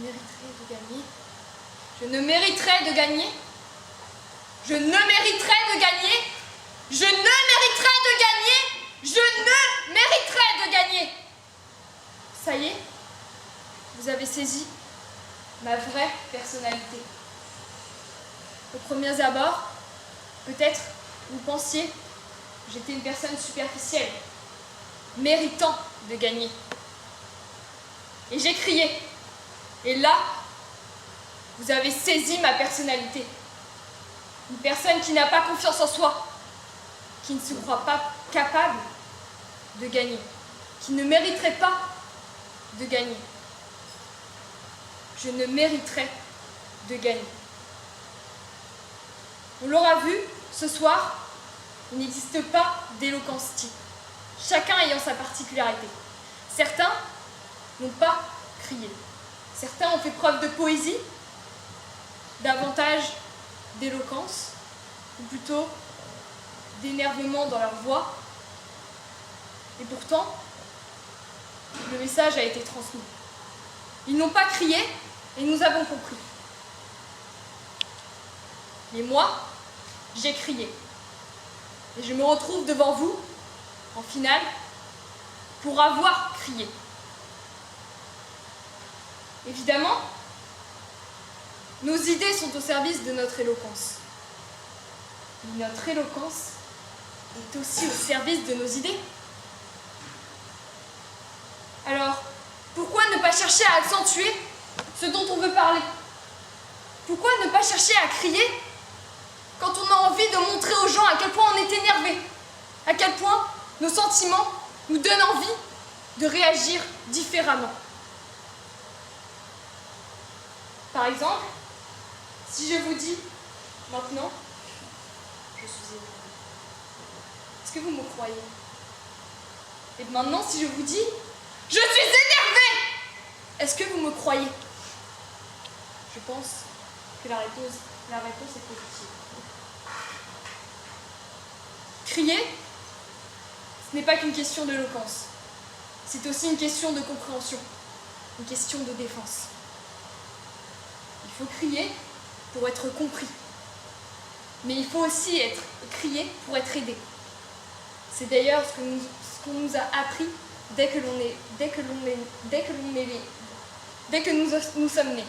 mériterai de gagner. Je ne mériterai de gagner. Je ne mériterai de gagner. Je ne mériterai de gagner. Je ne mériterai de gagner. Ça y est, vous avez saisi ma vraie personnalité. Aux premiers abords, peut-être vous pensiez que j'étais une personne superficielle, méritant de gagner. Et j'ai crié. Et là, vous avez saisi ma personnalité. Une personne qui n'a pas confiance en soi, qui ne se croit pas capable de gagner, qui ne mériterait pas de gagner. Je ne mériterais de gagner. On l'aura vu, ce soir, il n'existe pas d'éloquence type, chacun ayant sa particularité. Certains n'ont pas crié. Certains ont fait preuve de poésie, davantage d'éloquence, ou plutôt d'énervement dans leur voix. Et pourtant, le message a été transmis. Ils n'ont pas crié et nous avons compris. Mais moi, j'ai crié. Et je me retrouve devant vous, en finale, pour avoir crié. Évidemment, nos idées sont au service de notre éloquence. Mais notre éloquence est aussi au service de nos idées. Alors, pourquoi ne pas chercher à accentuer ce dont on veut parler? Pourquoi ne pas chercher à crier quand on a envie de montrer aux gens à quel point on est énervé, à quel point nos sentiments nous donnent envie de réagir différemment? Par exemple, si je vous dis maintenant, je suis énervé, est-ce que vous me croyez? Et maintenant, si je vous dis, je suis énervé, est-ce que vous me croyez? Je pense que la réponse est positive. Crier, ce n'est pas qu'une question d'éloquence. C'est aussi une question de compréhension, une question de défense. Il faut crier pour être compris. Mais il faut aussi crier pour être aidé. C'est d'ailleurs ce qu'on nous a appris dès que nous sommes nés.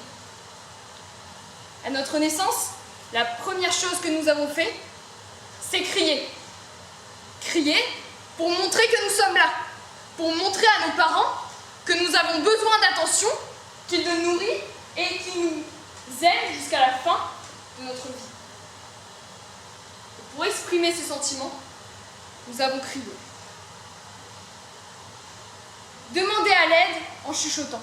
À notre naissance, la première chose que nous avons fait, c'est crier. Crier pour montrer que nous sommes là, pour montrer à nos parents que nous avons besoin d'attention, qu'ils nous nourrissent et qu'ils nous aiment jusqu'à la fin de notre vie. Et pour exprimer ces sentiments, nous avons crié. Demandez à l'aide en chuchotant.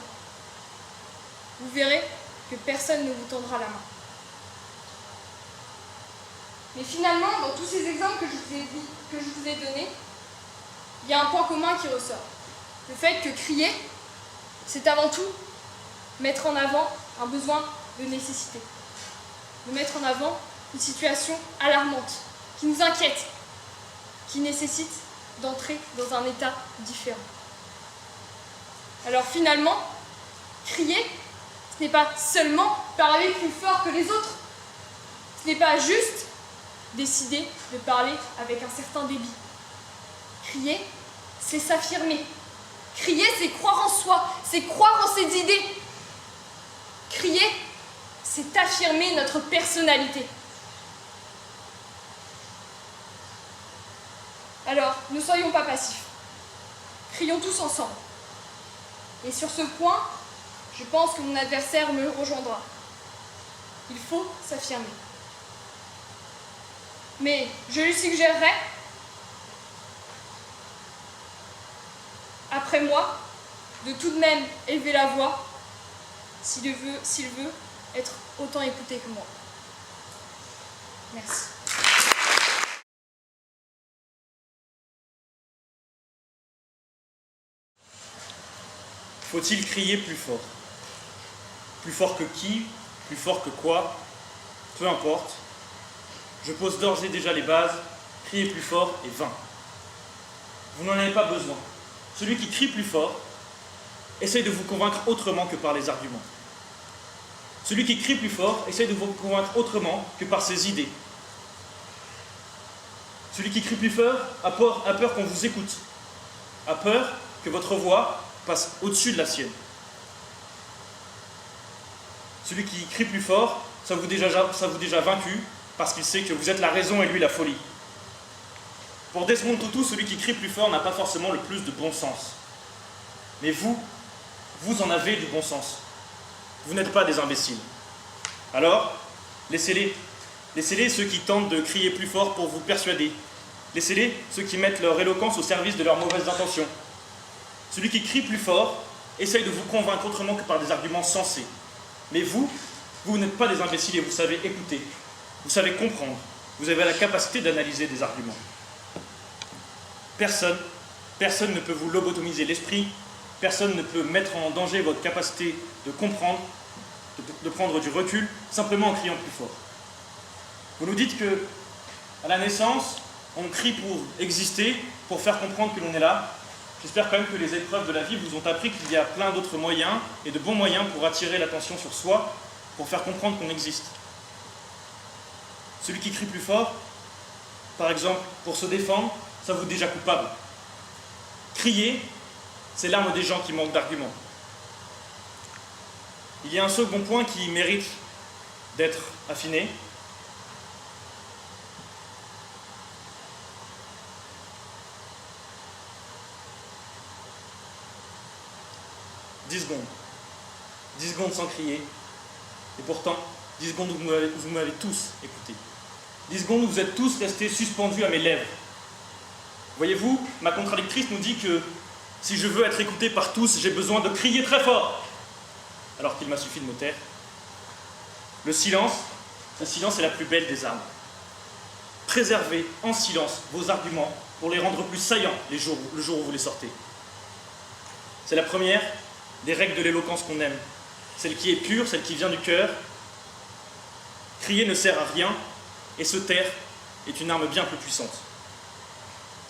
Vous verrez que personne ne vous tendra la main. Mais finalement, dans tous ces exemples que je vous ai donnés, il y a un point commun qui ressort. Le fait que crier, c'est avant tout mettre en avant un besoin de nécessité. De mettre en avant une situation alarmante, qui nous inquiète, qui nécessite d'entrer dans un état différent. Alors finalement, crier, ce n'est pas seulement parler plus fort que les autres. Ce n'est pas juste décider de parler avec un certain débit. Crier, c'est s'affirmer. Crier, c'est croire en soi, c'est croire en ses idées. Crier, c'est affirmer notre personnalité. Alors, ne soyons pas passifs. Crions tous ensemble. Et sur ce point, je pense que mon adversaire me rejoindra. Il faut s'affirmer. Mais je lui suggérerais, après moi, de tout de même élever la voix s'il veut être autant écouté que moi. Merci. Faut-il crier plus fort? Plus fort que qui? Plus fort que quoi? Peu importe. Je pose d'ores et déjà les bases. Crier plus fort est vain. Vous n'en avez pas besoin. Celui qui crie plus fort essaye de vous convaincre autrement que par les arguments. Celui qui crie plus fort essaye de vous convaincre autrement que par ses idées. Celui qui crie plus fort a peur qu'on vous écoute, a peur que votre voix passe au-dessus de la sienne. Celui qui crie plus fort, ça vous déjà vaincu, parce qu'il sait que vous êtes la raison et lui la folie. Pour Desmond Tutu, celui qui crie plus fort n'a pas forcément le plus de bon sens. Mais vous en avez du bon sens. Vous n'êtes pas des imbéciles. Alors, laissez-les. Laissez-les ceux qui tentent de crier plus fort pour vous persuader. Laissez-les ceux qui mettent leur éloquence au service de leurs mauvaises intentions. Celui qui crie plus fort essaye de vous convaincre autrement que par des arguments sensés. Mais vous n'êtes pas des imbéciles et vous savez écouter. Vous savez comprendre. Vous avez la capacité d'analyser des arguments. Personne ne peut vous lobotomiser l'esprit. Personne ne peut mettre en danger votre capacité de comprendre, de prendre du recul, simplement en criant plus fort. Vous nous dites que, à la naissance, on crie pour exister, pour faire comprendre que l'on est là. J'espère quand même que les épreuves de la vie vous ont appris qu'il y a plein d'autres moyens, et de bons moyens pour attirer l'attention sur soi, pour faire comprendre qu'on existe. Celui qui crie plus fort, par exemple, pour se défendre, ça vous déjà coupable. Crier, c'est l'arme des gens qui manquent d'arguments. Il y a un second point qui mérite d'être affiné. « 10 secondes. 10 secondes sans crier. Et pourtant, 10 secondes où vous m'avez tous écouté. 10 secondes où vous êtes tous restés suspendus à mes lèvres. Voyez-vous, ma contradictrice nous dit que si je veux être écouté par tous, j'ai besoin de crier très fort. Alors qu'il m'a suffi de me taire. Le silence est la plus belle des armes. Préservez en silence vos arguments pour les rendre plus saillants le jour où vous les sortez. C'est la première des règles de l'éloquence qu'on aime. Celle qui est pure, celle qui vient du cœur. Crier ne sert à rien, et se taire est une arme bien plus puissante.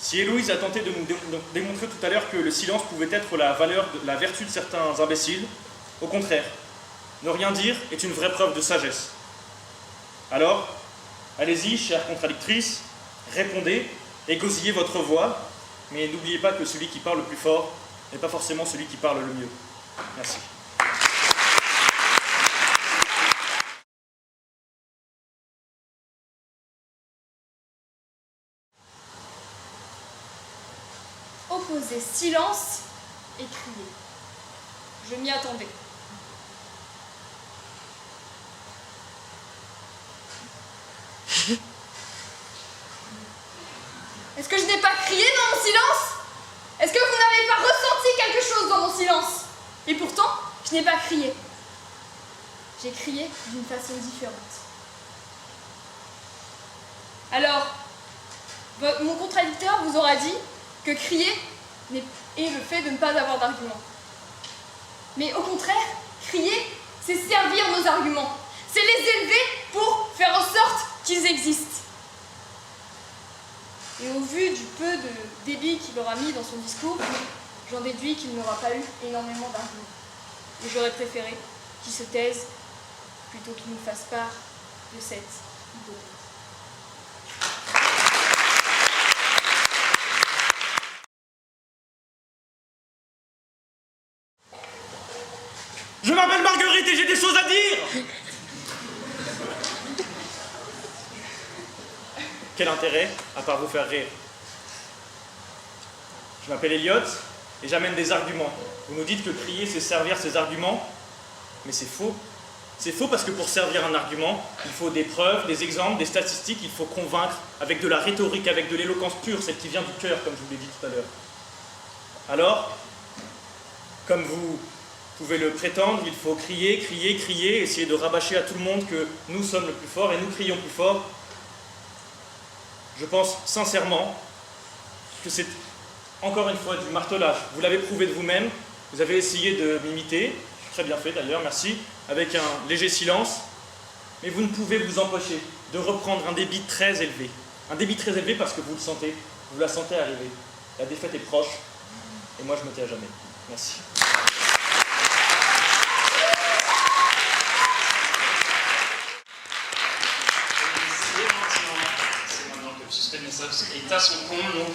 Si Héloïse a tenté de nous démontrer tout à l'heure que le silence pouvait être la vertu de certains imbéciles, au contraire, ne rien dire est une vraie preuve de sagesse. Alors, allez-y, chère contradictrice, répondez, égosillez votre voix, mais n'oubliez pas que celui qui parle le plus fort n'est pas forcément celui qui parle le mieux. Merci. Opposer silence et crier. Je m'y attendais. Est-ce que je n'ai pas crié dans mon silence? Est-ce que vous n'avez pas ressenti quelque chose dans mon silence? Et pourtant, je n'ai pas crié. J'ai crié d'une façon différente. Alors, mon contradicteur vous aura dit que crier est le fait de ne pas avoir d'arguments. Mais au contraire, crier, c'est servir nos arguments. C'est les élever pour faire en sorte qu'ils existent. Et au vu du peu de débit qu'il aura mis dans son discours, j'en déduis qu'il n'aura pas eu énormément d'arguments. Et j'aurais préféré qu'il se taise plutôt qu'il nous fasse part de cette hypothèse. Je m'appelle Marguerite et j'ai des choses à dire. Quel intérêt, à part vous faire rire? Je m'appelle Elliot et j'amène des arguments. Vous nous dites que crier, c'est servir ces arguments, mais c'est faux. C'est faux parce que pour servir un argument, il faut des preuves, des exemples, des statistiques, il faut convaincre avec de la rhétorique, avec de l'éloquence pure, celle qui vient du cœur, comme je vous l'ai dit tout à l'heure. Alors, comme vous pouvez le prétendre, il faut crier, crier, crier, essayer de rabâcher à tout le monde que nous sommes le plus fort et nous crions plus fort. Je pense sincèrement que c'est encore une fois du martelage. Vous l'avez prouvé de vous-même, vous avez essayé de m'imiter, très bien fait d'ailleurs, merci, avec un léger silence, mais vous ne pouvez vous empêcher de reprendre un débit très élevé. Un débit très élevé parce que vous le sentez, vous la sentez arriver. La défaite est proche, et moi je me tais à jamais. Merci. Kuznetsov est à son comble, donc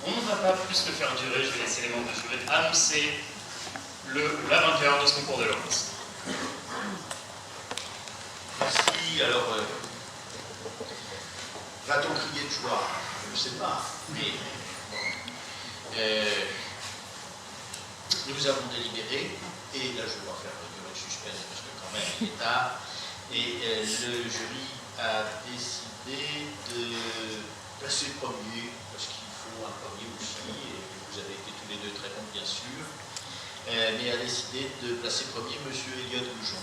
on ne va pas plus le faire durer. Je vais laisser les membres du jury annoncer la vainqueur de ce concours de l'éloquence. Merci. Alors, va-t-on crier de joie? Je ne sais pas. Mais bon. Nous avons délibéré, et là je dois faire durer le suspense parce que quand même il est tard, et le jury a décidé de placer le premier, parce qu'il faut un premier aussi, et vous avez été tous les deux très bons bien sûr, mais a décidé de placer premier Monsieur Elliot Goujon.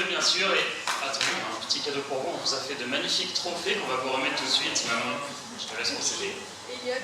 Bien sûr, et attendez, on a un petit cadeau pour vous, on vous a fait de magnifiques trophées qu'on va vous remettre tout de suite. Maman, je te laisse procéder. Elliot,